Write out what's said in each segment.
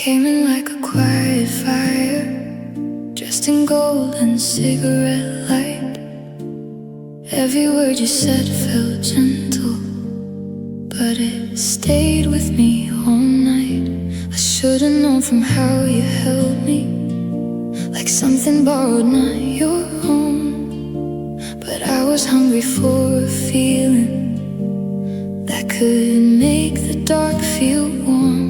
came in like a quiet fire, dressed in gold and cigarette light. Every word you said felt gentle, but it stayed with me all night. I should've known from how you held me, like something borrowed, not your own. But I was hungry for a feeling that could make the dark feel warm.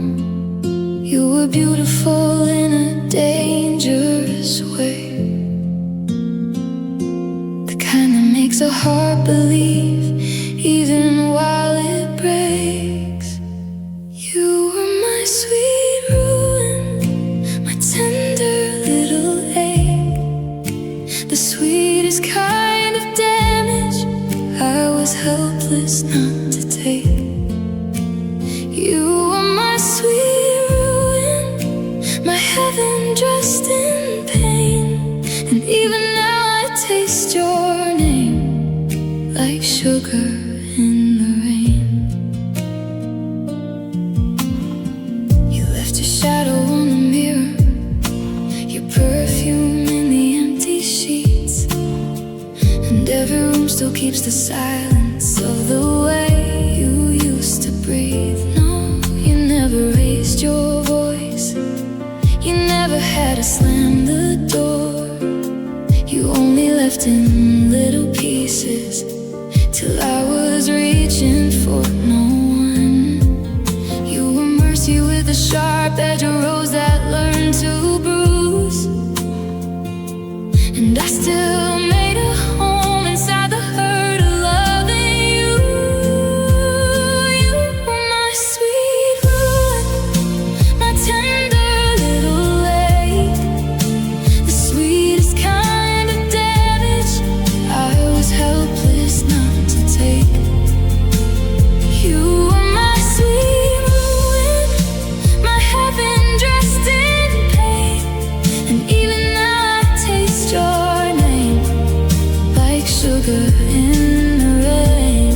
You were beautiful in a dangerous way, the kind that makes a heart believe even while it breaks. You were my sweet ruin, my tender little ache, the sweetest kind of damage I was helpless not to take. You were my sweet ruin, my heaven dressed in pain, and even now I taste your name like sugar in the rain. You left your shadow on the mirror, your perfume in the empty sheets, and every room still keeps the silence of the way you used to breathe. No, you never raised your voice, you never had to slam the door. You only left in little pieces till I was reaching for no one. You were mercy with a sharp edge, a rose that learned to bruise, and I still made a home inside the hurt of loving you. You were my sweet ruin, my tender little ache, the sweetest kind of damage I was helpless not to take. You were my sweet ruin, my heaven dressed in pain, and even now I taste your name like sugar in the rain.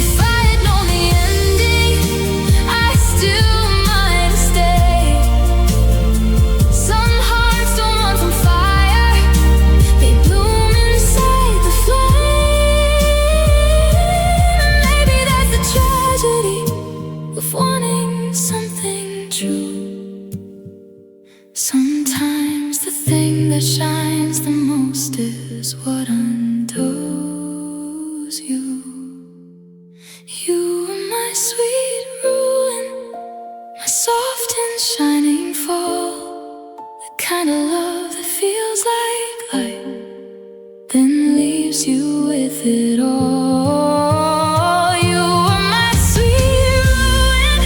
If I had known the ending, I still might have stayed. Some hearts don't run from fire, they bloom inside the flame. Maybe that's the tragedy of wanting something true. Sometimes the thing that shines the most is what undoes you. You were my sweet ruin, my soft and shining fall, the kind of love that feels like light, then leaves you with it all. You were my sweet ruin,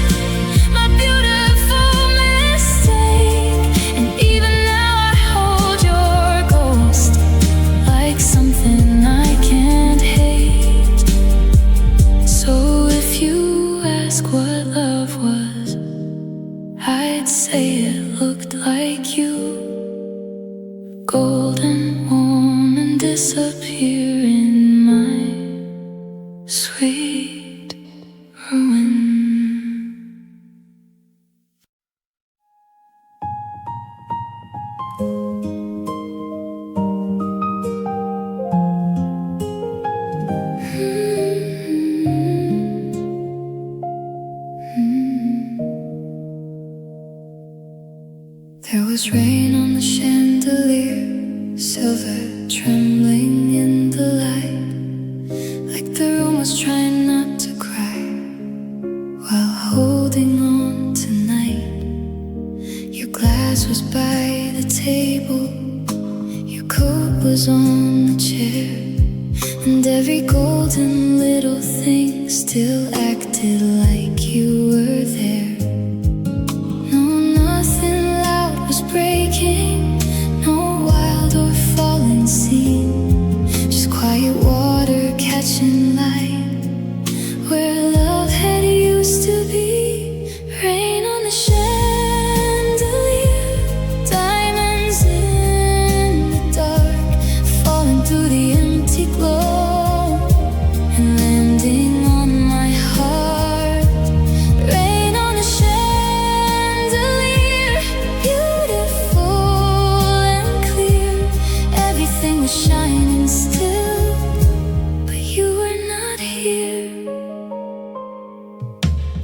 my beautiful mistake, and even now I hold your ghost like something I can't hate. So if you ask what love was, I'd say it looked like you, golden, warm, and disappear in my sweet ruin. There was rain on the chandelier, silver trembling in the light, like the room was trying not to cry while holding on tonight. Your glass was by the table, your coat was on the chair, and every golden little thing still acted like you were there. No, nothing loud was breaking, no wild or fallen scene.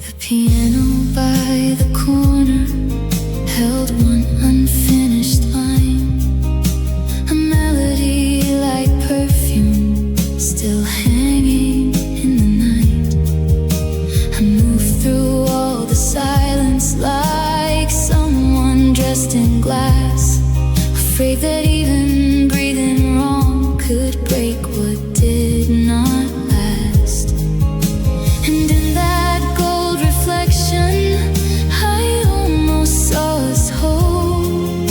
The piano by the corner held one unfinished line, a melody like perfume still hanging in the night. I moved through all the silence like someone dressed in glass, afraid that even breathing wrong could break what did not last. And in that gold reflection, I almost saw us whole.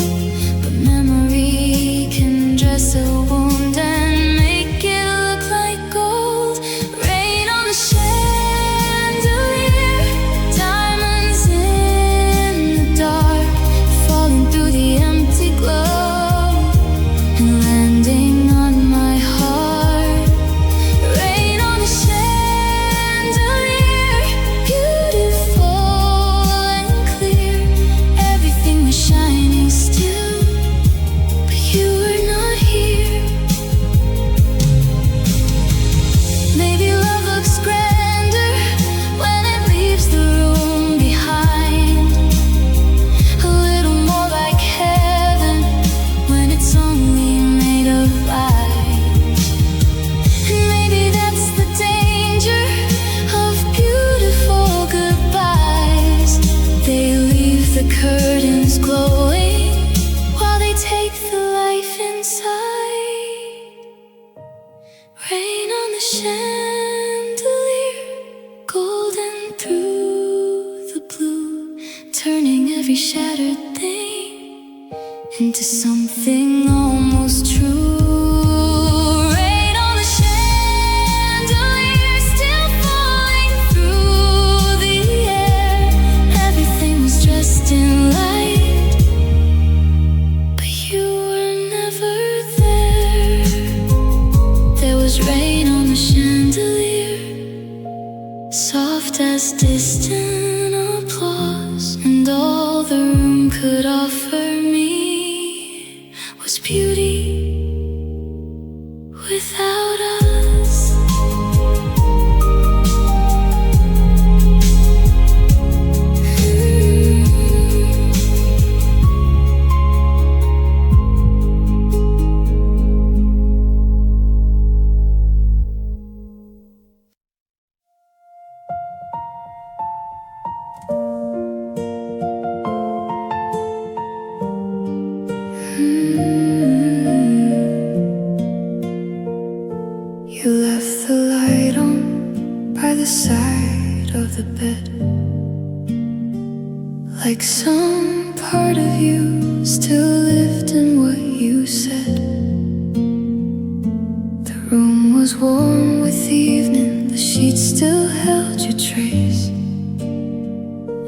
But memory can dress a wound and make it look like gold. Rain on the chandelier, diamonds in the dark, falling through the empty glow and landing on my heart. Rain on the chandelier, beautiful and clear. Everything was shining still, but you were not here. Maybe love looks grander when it leaves the room behind, a little more like heaven when it's only made of light. And maybe that's the danger of beautiful goodbyes. They leave the curtains glowing while they take the life inside. Rain on the chandelier, golden through the blue, turning every shattered thing into something almost true. Rain on the chandelier, still falling through the air. Everything was dressed in light, but you were never there. There was rain on the chandelier, soft as distant applause, and all the room could offer me was beauty without us. You left the light on by the side of the bed, like some part of you still lived in what you said. The room was warm with evening, the sheets still held your trace,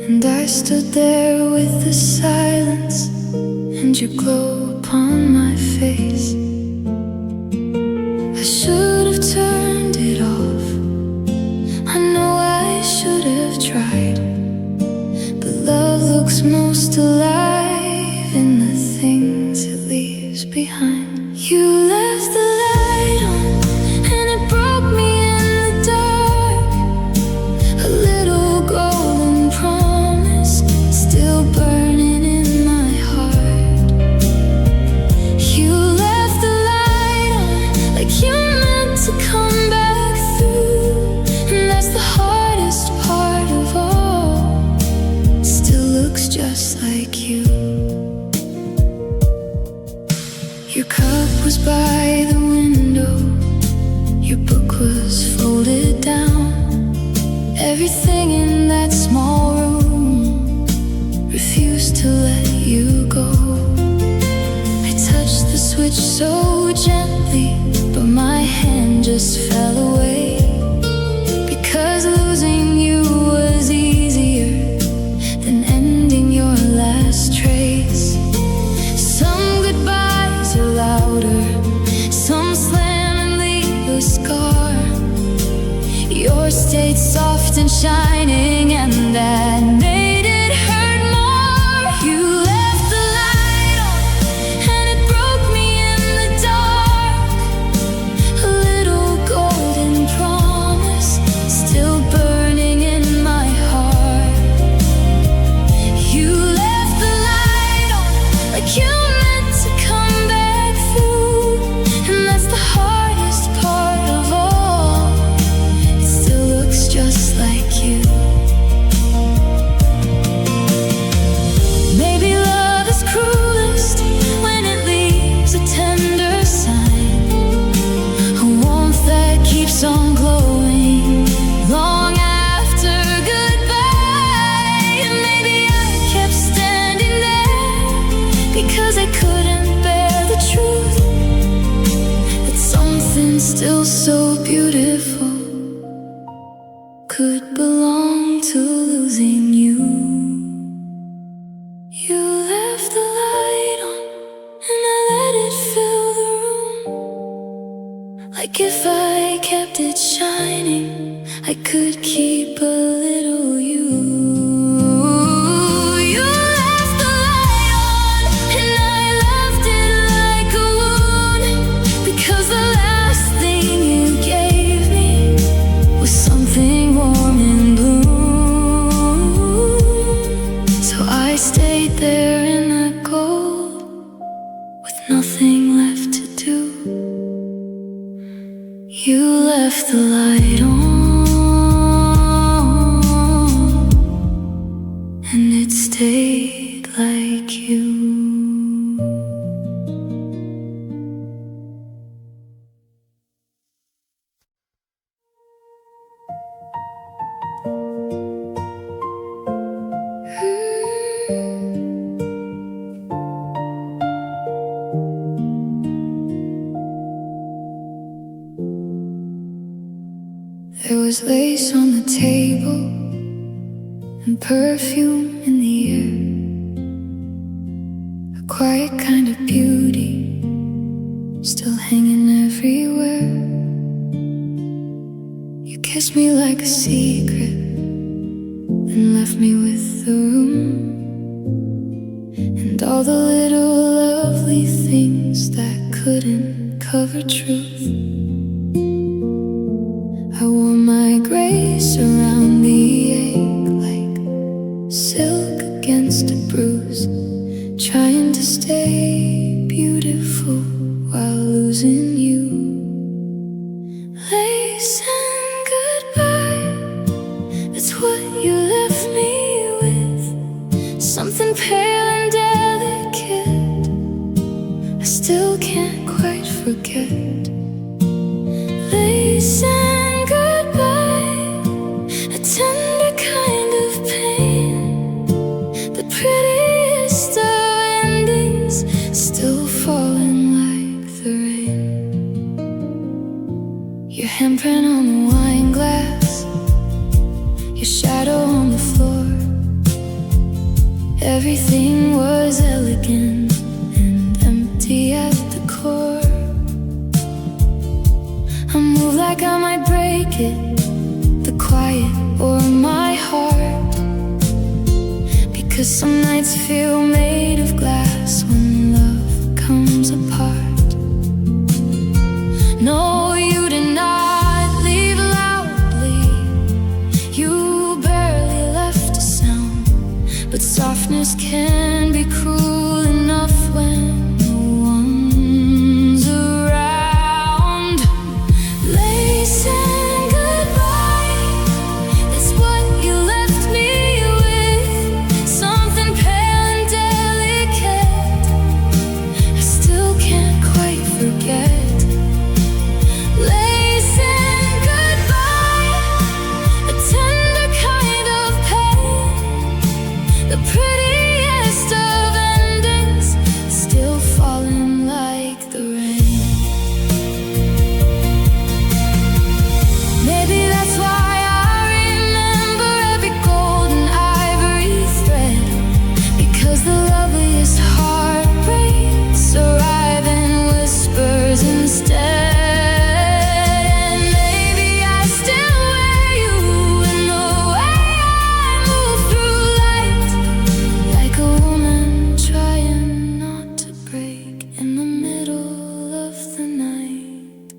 and I stood there with the silence and your glow upon my face. I should have turned it off, I know I should have tried, but love looks most alive in the things it leaves behind. You left the light on and it broke me in the dark, a little golden promise still burning in my heart. You left the light on like you meant to come back through, and that's the hardest part of all. Still looks just like you. Your cup was by the window, your book was folded down. Everything in that small room refused to let you go. I touched the switch so gently, but my hand just fell away, because losing you was easier than ending your last trace. Some goodbyes are louder, some slam and leave a scar. Yours stayed soft and shining, and that made it hurt more. You left the light on and it broke me in the dark, a little golden promise still burning in my heart. could belong to losing you. You left the light on and I let it fill the room. Like if I kept it shining, I could keep a little you. You left the light on and I left it like a wound, because the last thing you gave me was something warm and blue. So I stayed there in the cold with nothing left to do. You left the light on and it stayed like you. There was lace on the table and perfume in the air, a quiet kind of beauty still hanging everywhere. You kissed me like a secret and left me with the room, and all the little lovely things that couldn't cover truth. I wore my grace around the ache like silk against a bruise, trying to stay beautiful while losing you. Lace and goodbye, that's what you left me with. Something pale and delicate, I still can't quite forget. Lace and goodbye, a tender kind of pain, the prettiest of endings, still falling like the rain. Your handprint on the wine glass, your shadow on the floor. Everything was elegant and empty at the core. I move like I might break it, the quiet or my heart, because some nights feel made of glass when love comes apart. No, you did not leave loudly, you barely left a sound, but softness can be cruel enough when no one's around. Lace and goodbye, that's what you left me with. Something pale and delicate, I still can't quite forget. Lace and goodbye, a tender kind of pain, the prettiest of endings, still falling like the rain. Maybe that's why I remember every golden ivory thread, because the loveliest heartbreaks arrive in whispers instead. And maybe I still wear you in the way I move through light, like a woman trying not to break in the middle of the night.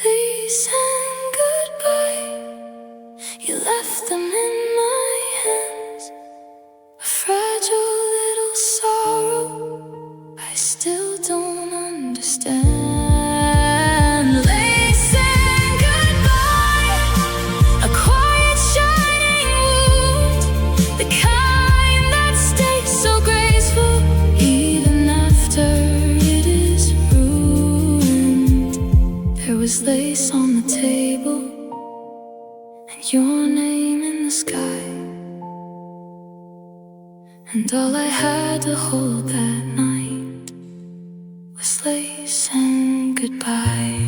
Lace and goodbye, you left them in my hands, a fragile little sorrow I still don't understand. Lace and goodbye, a quiet shining wound, the kind that stays so graceful even after it is ruined. There was lace on the table and your name in the sky, and all I had to hold that night was lace and goodbye.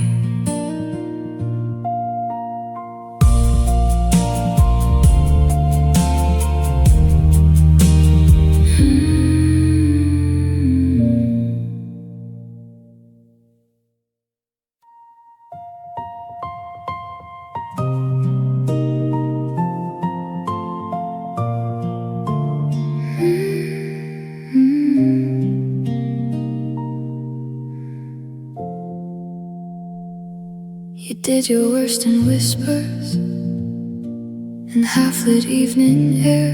did your worst in whispers, in half-lit evening air.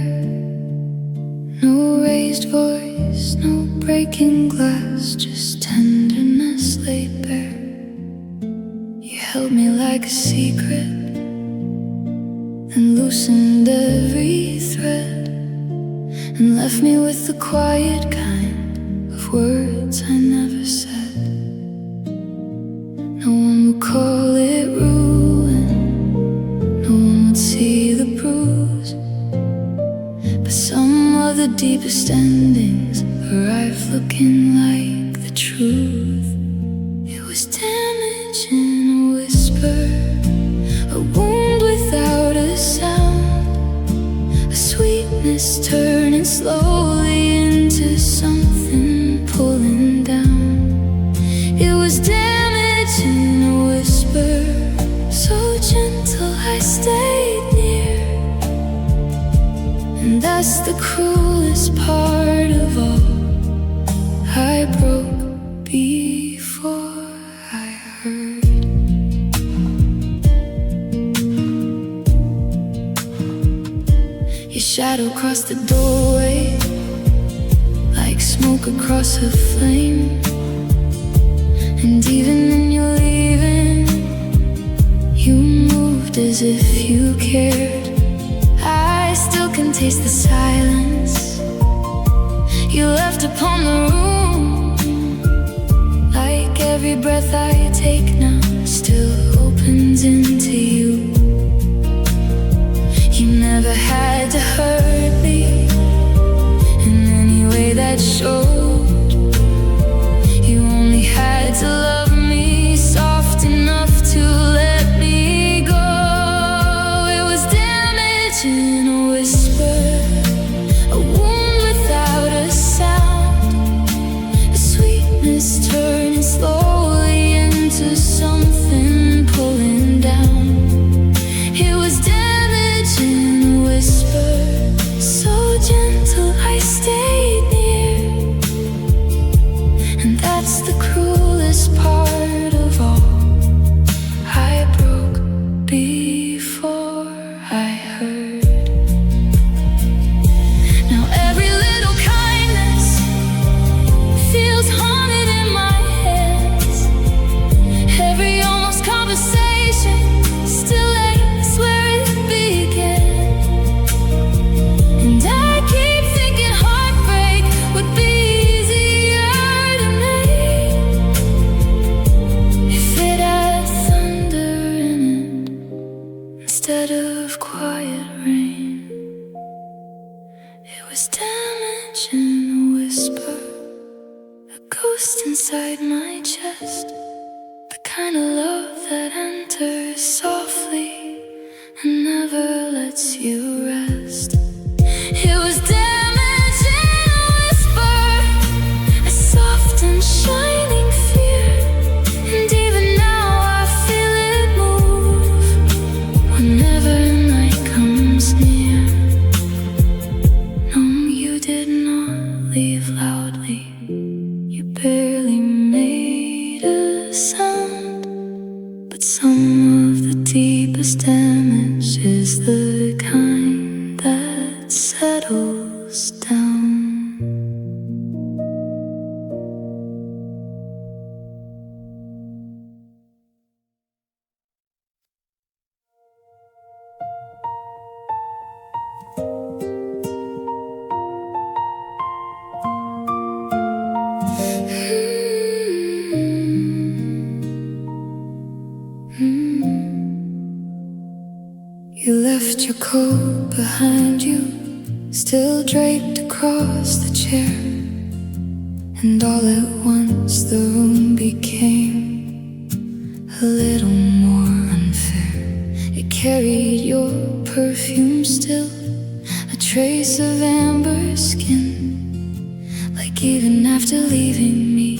No raised voice, no breaking glass, just tenderness laid bare. You held me like a secret and loosened every thread, and left me with the quiet kind of words I never said. No one would call it ruin, no one would see the bruise, but some of the deepest endings arrive looking like the truth. It was damage in a whisper, a wound without a sound, a sweetness turning slowly into something pulling down. It was damage in a whisper, so gentle I stayed near. And that's the cruelest part of all. I broke before I heard. Your shadow crossed the doorway like smoke across a flame. And even in your leaving, you moved as if you cared. I still can taste the silence you left upon the room, like every breath I take now still opens into you. You never had to hurt me in any way that showed. You only had to love me soft enough to let me go. It was damage in a whisper, a wound without a sound, a sweetness turning slowly into something pulling down. It was damage in a whisper, so gentle I stayed near. And that's the cruelest part of all. I broke before I heard. Now every little kindness feels haunted in my hands. Every almost conversation still aches where it began. And I keep thinking heartbreak would be easier to make if it had thunder in it instead of quiet rain. It was damage in a whisper, a ghost inside my chest, the kind of love that enters softly and never lets you rest. It was damage in a whisper, a soft and shining fear. And even now I feel it move whenever night comes near. No, you did not leave loudly, you barely made a sound. But some of the deepest damage is the kind that settles down. You left your coat behind you, still draped across the chair. And all at once the room became a little more unfair. It carried your perfume still, a trace of amber skin. Like even after leaving me,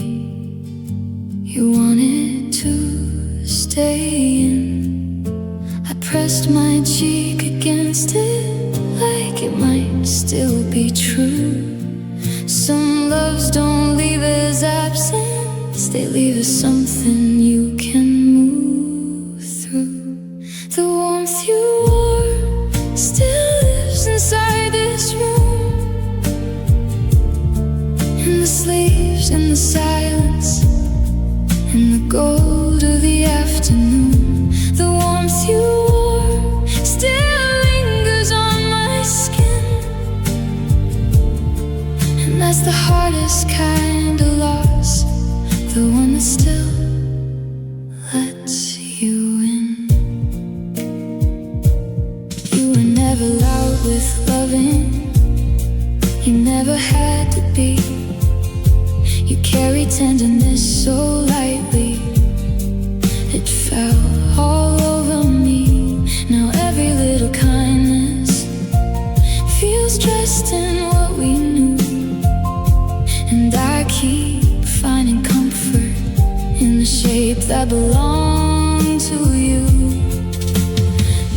you wanted to stay in. I pressed my cheek against it like it might still be true. Some loves don't leave as absence, they leave as something you can move through. Christmas leaves in the silence, in the gold of the afternoon. The warmth you wore still lingers on my skin, and that's the hardest kind of loss, the one that still lets you in. You were never loud with loving, you never had to be. You carry tenderness so lightly, it fell all over me. Now every little kindness feels dressed in what we knew, and I keep finding comfort in the shape that belonged to you.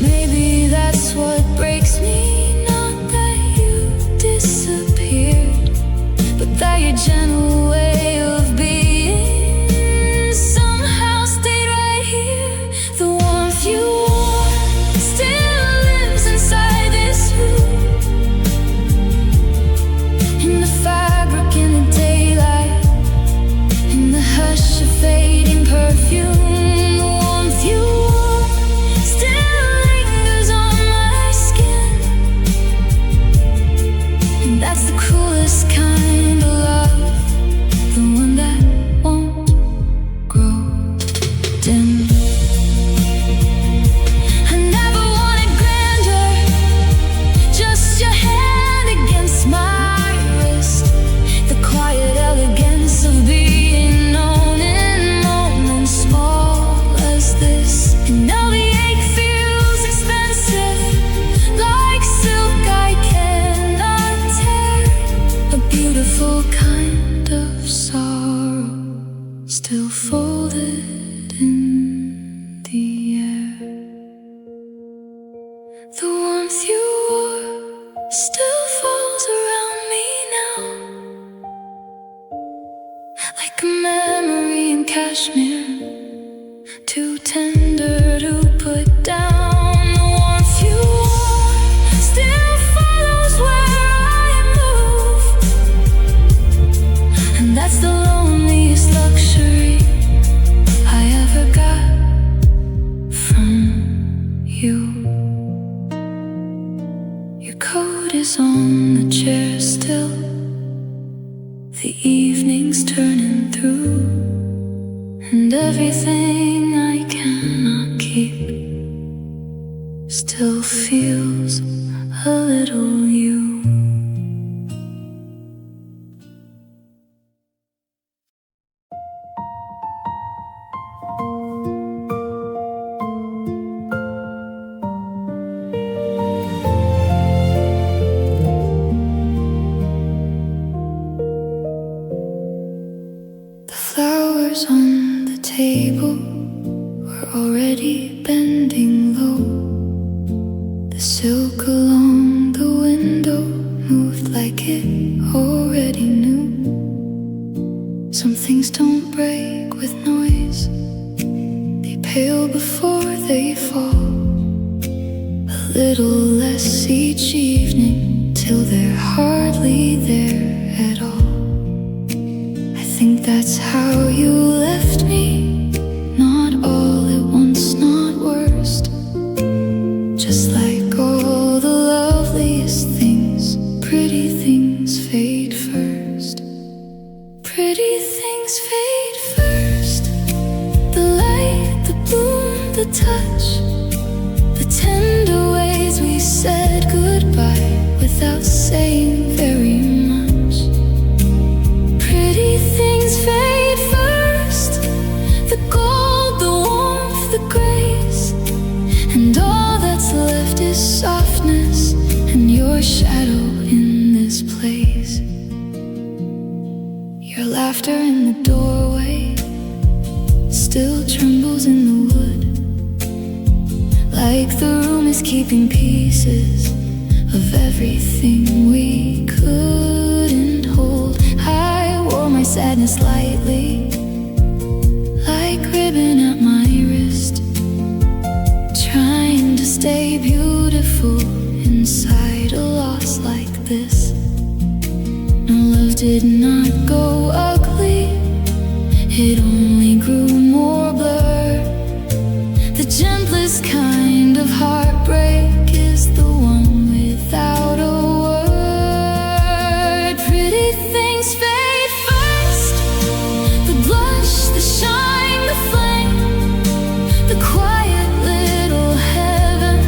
Maybe that's what breaks me, not that you disappeared, but that your gentle way of being somehow stayed right here. The warmth you wore still lives inside this room, in the fabric, in the daylight, in the hush of fading perfume. The warmth you wore still lingers on my skin, and that's the cruelest kind of love, the one that won't grow dim. I never wanted grandeur, just your hand against my wrist, the quiet elegance of being known in moments small as this. And now the ache feels expensive, like silk I cannot tear, a beautiful kind of sorrow still folded in the air. The warmth you wore still falls around me now, like a memory in cashmere, too tender to put down. The warmth you wore still follows where I move, and that's the loneliest luxury I ever got from you. Your coat is on the chair still, the evening's turning through, and everything I cannot keep still feels a little you. The flowers on the table were already bending low. The silk along the window moved like it already knew. Some things don't break with noise, they pale before they fall. A little less each evening, till they're hardly there at all. I think that's how you left me, not all at once, not worst. Just like all the loveliest things, pretty things fade first. Pretty things fade first. The light, the bloom, the touch, the tender ways we said goodbye without saying very much. Pretty things fade first. The gold, the warmth, the grace, and all that's left is softness and your shadow in this place. Your laughter in the doorway still trembles in the wood, like the room is keeping pieces of everything we couldn't hold. I wore my sadness lightly, like ribbon at my wrist, trying to stay beautiful inside a loss like this. No love did not go ugly, it only grew more blurred. The gentlest kind of heartbreak is the one without a word. Pretty things fade first, the blush, the shine, the flame, the quiet little heaven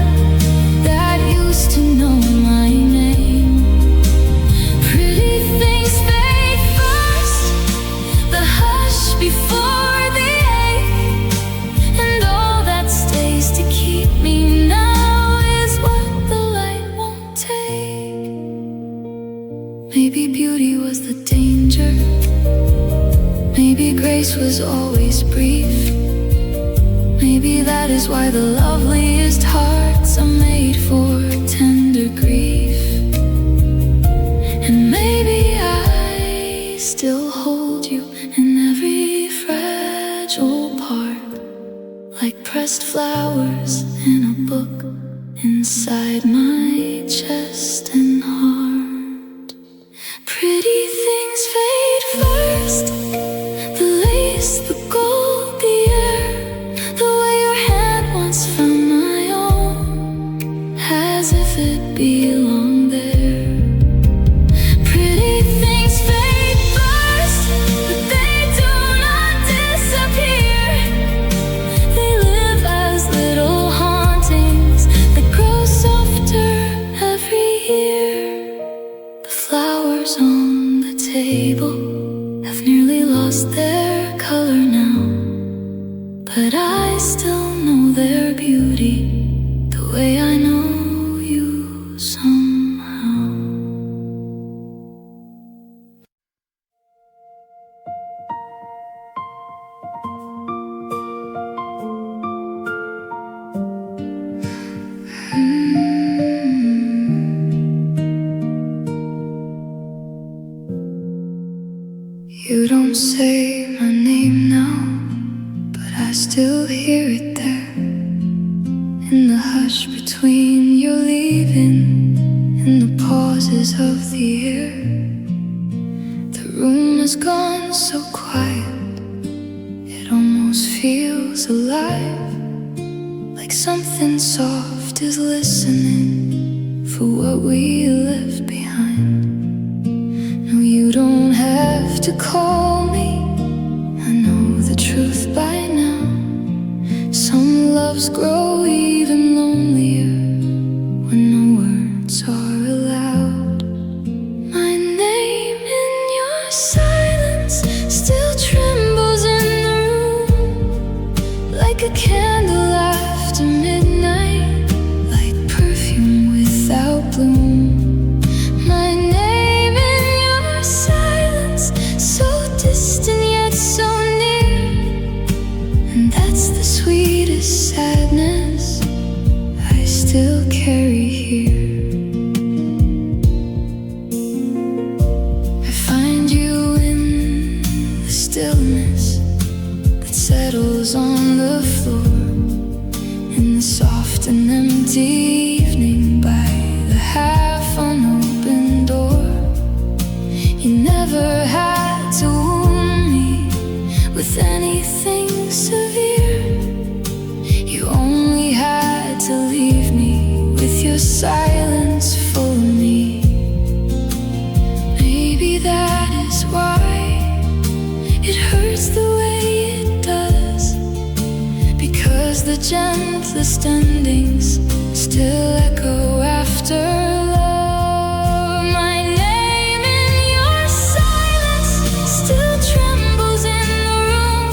that used to know my name. Pretty things fade first, the hush before the ache, and all that stays to keep me now is what the light won't take. Maybe beauty was the danger, maybe grace was always brief. Maybe that is why the loveliest hearts are made for tender grief. And maybe I still hold you in every fragile part, like pressed flowers in a book inside my chest and heart. Pretty things fade first, the lace, the gold, the air, the way your hand once found my own, as if it belonged there. Pretty things fade first, but they do not disappear. They live as little hauntings that grow softer every year. The flowers on the table have nearly lost their color now, but I still know their beauty the way I know you somehow. You don't say my name now, but I still hear it there, in the hush between your leaving and the pauses of the air. The room has gone so quiet, it almost feels alive, like something soft is listening for what we left behind. No, you don't have to call me, I know the truth by now. Some loves grow even lonelier when no words are allowed. My name in your silence still trembles in the room, like a candle after midnight, light perfume without bloom. My name in your silence, so distant yet so near, and that's the sweetest sadness I still carry here. I find you in the stillness that settles on the floor, in the soft and empty evening by the half unopened door. You never had to wound me with anything severe, you only had to leave me with your silence full of me. Maybe that is why it hurts the way it does, because the gentlest endings still echo after love. My name in your silence still trembles in the room,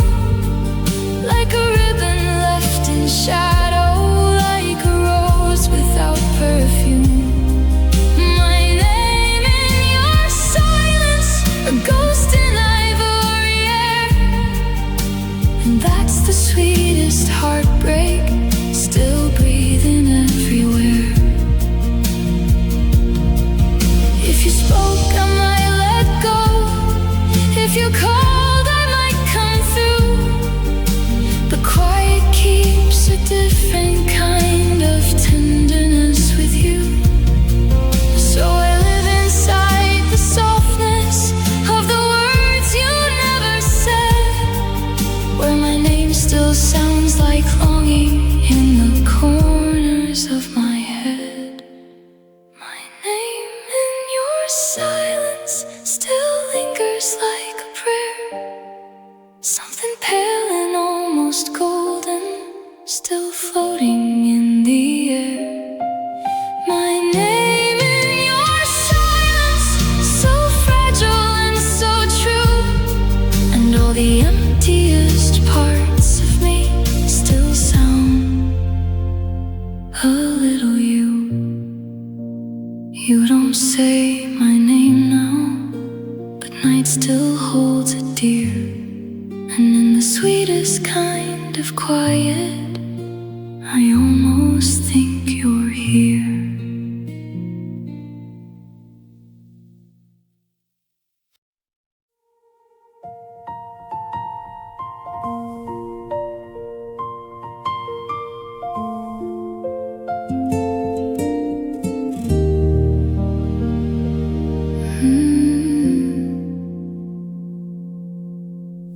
You don't say my name now, but night still holds it dear. And in the sweetest kind of quiet, I almost think you're here.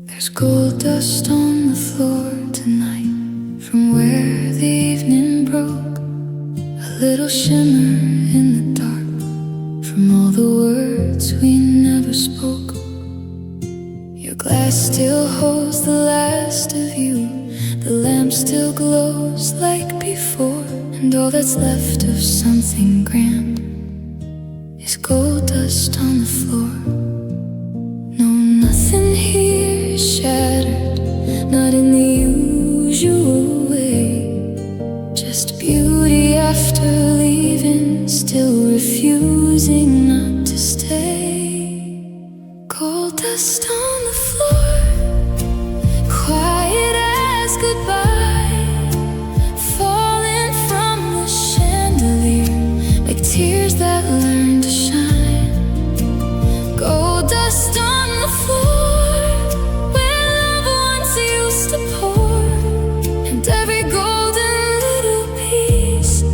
There's gold dust on the floor tonight from where the evening broke, a little shimmer in the dark from all the words we never spoke. Your glass still holds the last of you, the lamp still glows like before, and all that's left of something grand is gold dust on the floor. No, nothing here is shattered, not in the usual way. Just beauty after leaving, still refusing not to stay. Gold dust on the floor, quiet as goodbye, falling from the chandelier like tears that learn to shine. Gold dust on the floor where love once used to pour, and every golden little piece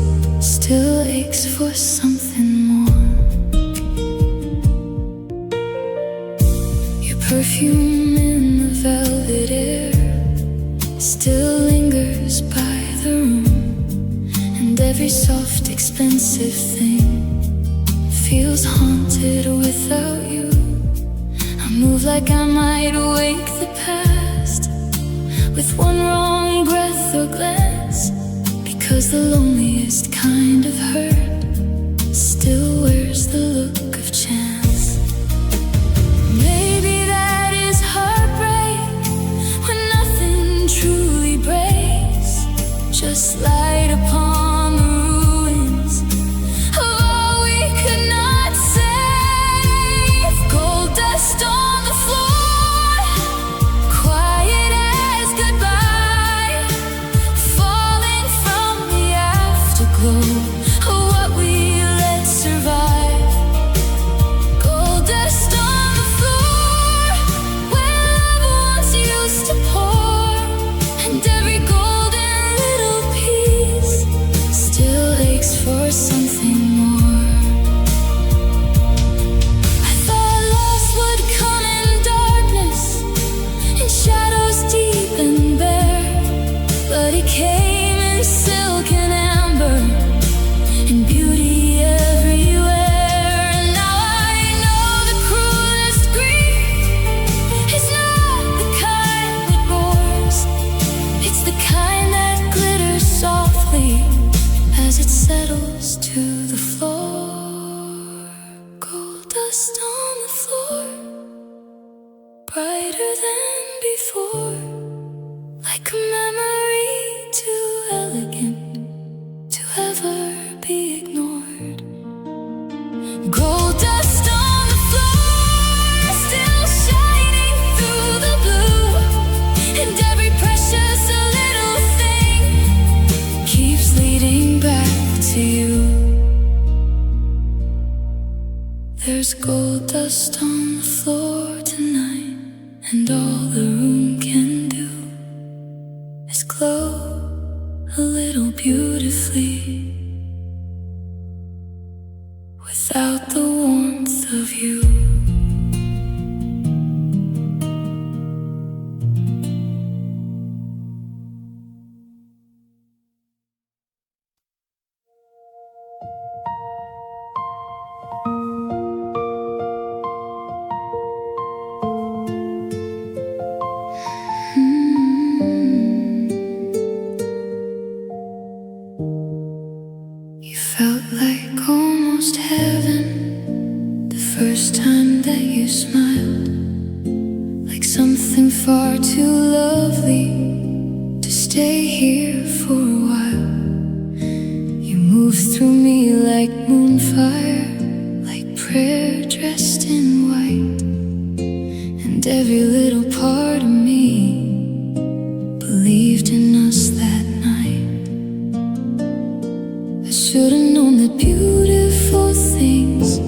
still aches for something more. Your perfume in the velvet air still lingers by the room, and every soft expensive thing feels haunted without you. I move like I might wake the past with one wrong breath or glance, because the loneliest kind of hurt still wears the look of chance. Maybe that is heartbreak, when nothing truly breaks, just light upon the ruins of all we could not save. Gold dust on the floor, quiet as goodbye, falling from the afterglow of what we let survive. Gold dust on the floor where love once used to pour, and every golden little piece still aches for something more. I thought loss would come in darkness, in shadows deep and bare, but it came in silk and amber, in beauty everywhere. And now I know the cruelest grief is not the kind that roars, it's the kind that glitters softly as it settles to the floor. Gold dust on the floor, brighter than before, like a memory too elegant to ever be ignored. Gold dust on the floor, still shining through the blue, and every precious little thing keeps leading back to you. There's gold dust on the floor tonight, and all the room can do is glow a little beautifully without the warmth of you. You felt like almost heaven the first time that you smiled, like something far too lovely to stay here for a while. You moved through me like moonfire, prayer dressed in white, and every little part of me believed in us that night. I should've known that beautiful things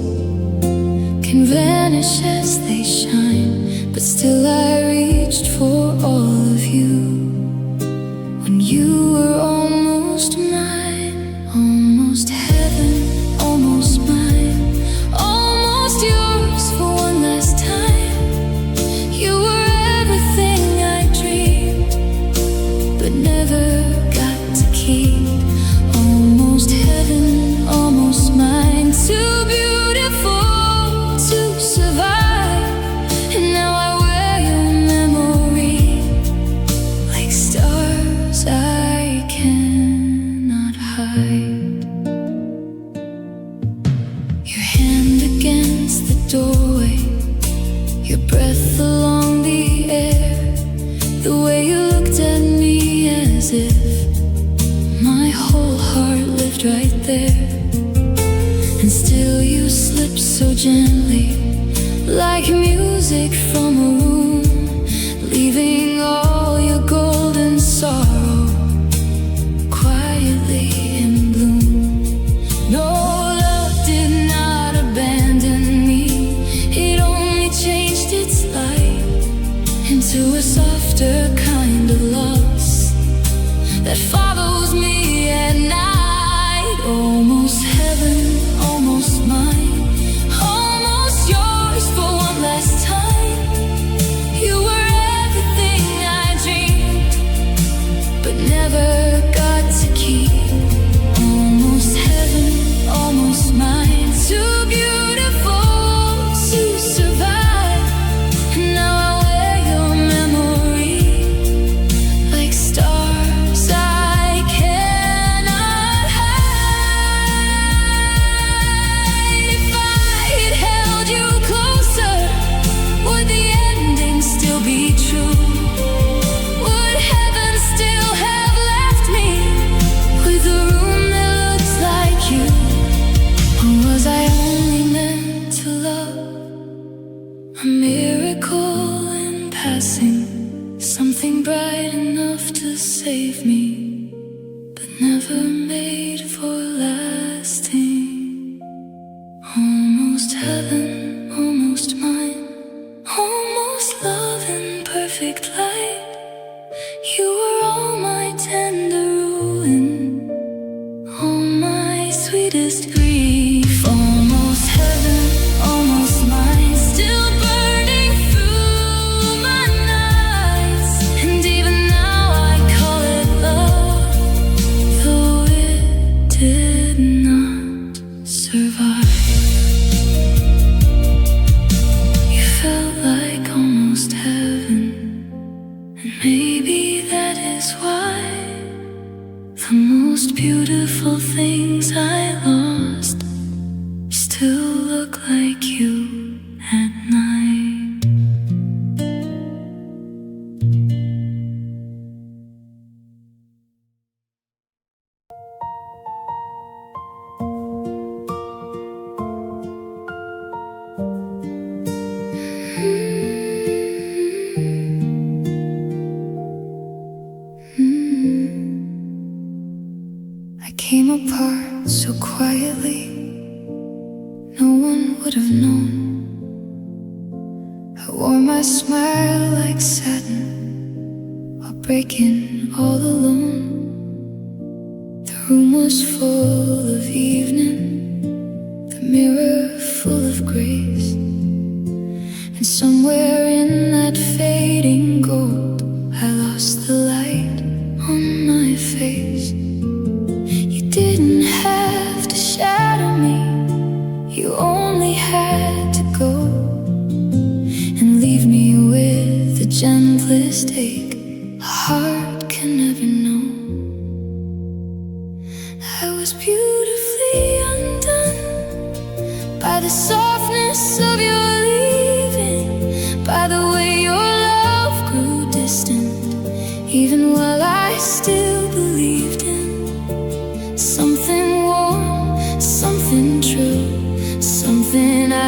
can vanish as they shine, but still I reached for all of you when you were almost mine, almost heaven, almost mine, almost yours for one last time. You were everything I dreamed, but never got to keep. Almost heaven, almost mine, too beautiful to survive. And now I wear your memory like stars I cannot hide. Your hand against the doorway, your breath along the air, the way you looked at me as if my whole heart lived right there. And still you slip so gently, like music from a room, leaving all your golden sorrow quietly in bloom. No, love did not abandon me, it only changed its light into a softer kind of loss that follows me at night. Almost heaven, almost mine, almost yours for one last time. You were everything I dreamed, but never got to keep. Almost heaven, almost mine, too beautiful to survive. And now I wear your memory like stars I cannot hide. If I had held you closer, would the ending still be true? Would heaven still have left me with a room that looks like you? Or was I only meant to love, a miracle in passing, something bright enough to save me, but never made for lasting? Almost heaven, almost mine, almost love in perfect light. You were all my tender ruin, all my sweetest grief. Almost heaven, almost mine, still burning through my nights. And even now I call it love, though it did not survive. You felt like almost heaven, and maybe that is why the most beautiful things I lost still look like you at night. I came apart so quietly, no one would have known. I wore my smile like satin while breaking all alone. The room was full of evening, the mirror full of grace, and somewhere in that fading gold I lost the light on my face. You didn't have to shadow me, you only had to go and leave me with the gentlest ache a heart can never know. I was beautifully undone by the softness of your leaving, by the way your love grew distant, even while I still believed in something warm, something true, something I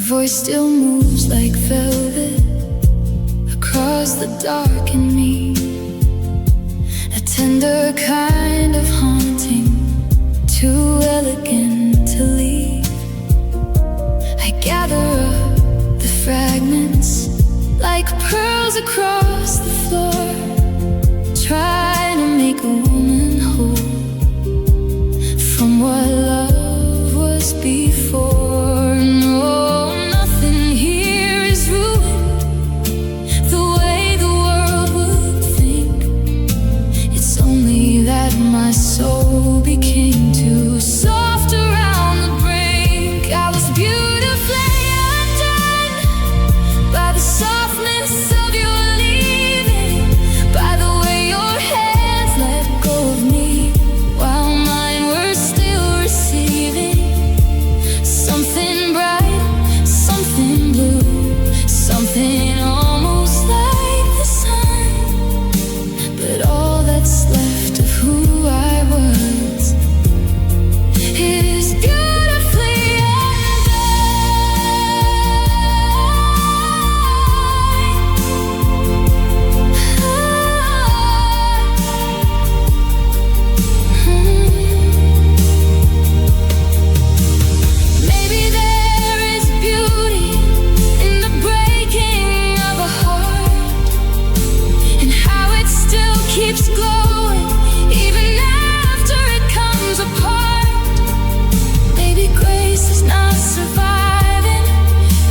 voice still moves like velvet across the dark in me, a tender kind of haunting, too elegant to leave. I gather up the fragments like pearls across the floor, trying to make a woman whole from what love was before. No, nothing here is ruined the way the world would think. It's only that my soul became too soft around the brink. I was beautifully undone by the softness of your leaving, by the way your hands let go of me while mine were still receiving. Something bright, something blue, something almost like the sun, but all that's left of who I was is beautifully Maybe there is beauty in the breaking of a heart, and how it still keeps glowing even after it comes apart. Maybe grace is not surviving,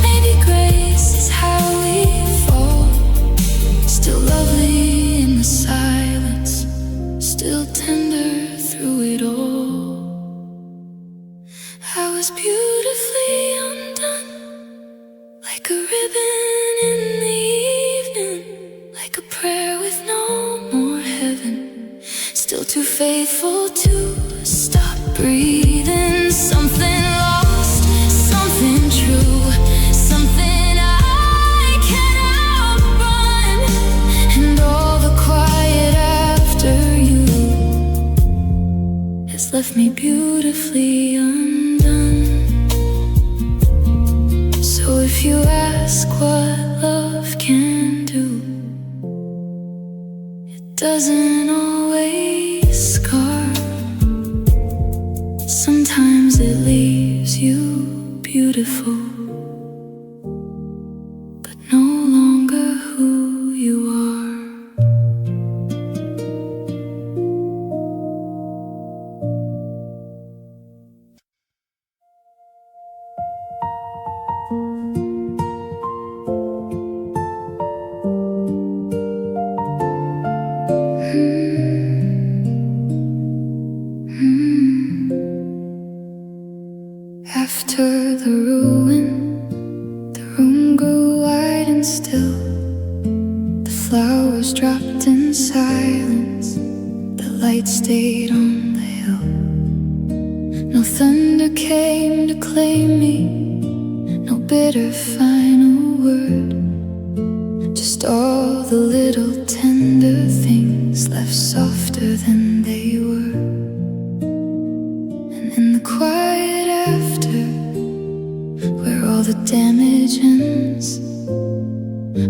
maybe grace is how we fall. Still lovely in the silence, still tender through it all. I was beautifully undone, like a ribbon in the evening, like a prayer with no more heaven, still too faithful to stop breathing. Something lost, something true, something I can outrun, and all the quiet after you has left me beautifully undone. So if you ask what love can do, it doesn't always scar. Sometimes it leaves you beautiful, but no longer who you are. After the ruin, the room grew wide and still. The flowers dropped in silence, the light stayed on the hill. No thunder came to claim me, no bitter final word, just all the little tender things left softer than they were. And in the quiet after, where all the damage ends,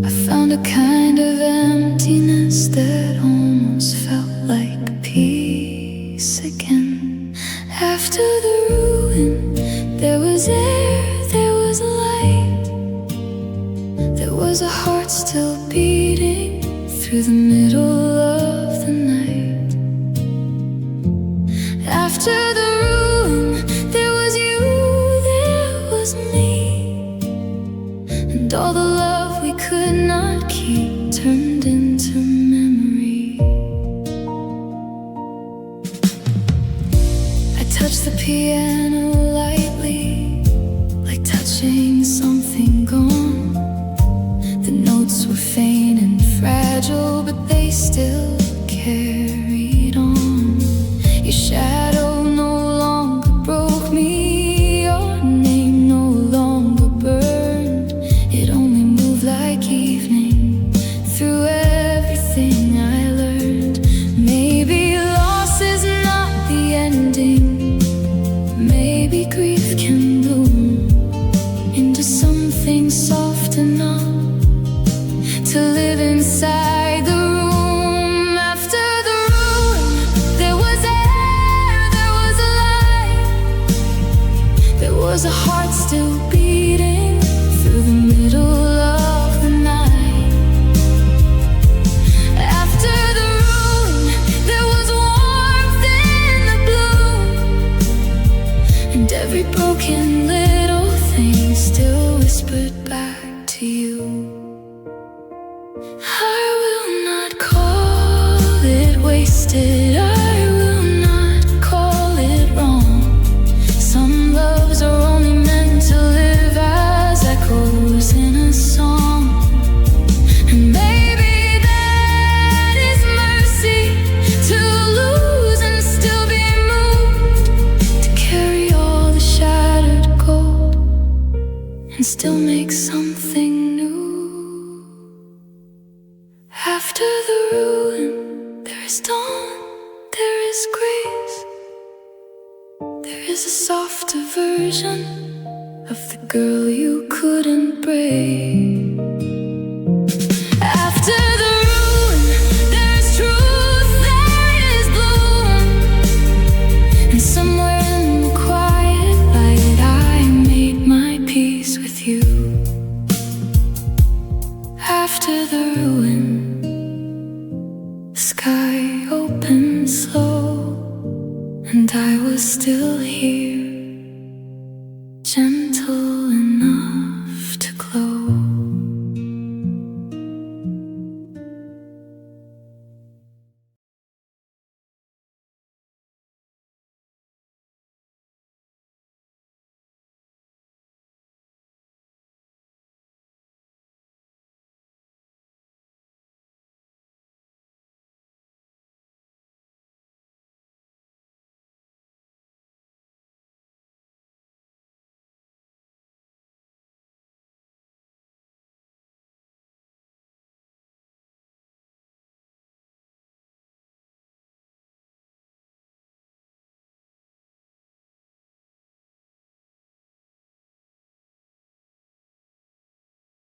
I found a kind of emptiness that almost felt like peace again. After the ruin, there was air, there was light, there was a heart still beating through the middle of the night. After the ruin, there was you, there was me, and all the love we could not keep turned into memory. I touched the piano lightly, like touching something gone. The notes were faint and fragile, but they still carried on. Your shadow no longer broke me, your name no longer burned. It only moved like evening through everything I learned. Maybe loss is not the ending, maybe grief can bloom into some something soft enough to live inside the room. After the ruin, there was air, there was a light, there was a heart still beating through the middle of the night. After the ruin, there was warmth in the bloom, and every broken little thing still whispered back to you. I will not call it wasted, I will not call it wrong. Some loves are only meant to live as echoes in a song. And maybe that is mercy, to lose and still be moved, to carry all the shattered gold and still make something new. After the ruin, there is dawn, there is grace, there is a softer version of the girl you couldn't break. After the ruin, there is truth, there is bloom, and somewhere in the quiet light I made my peace with you.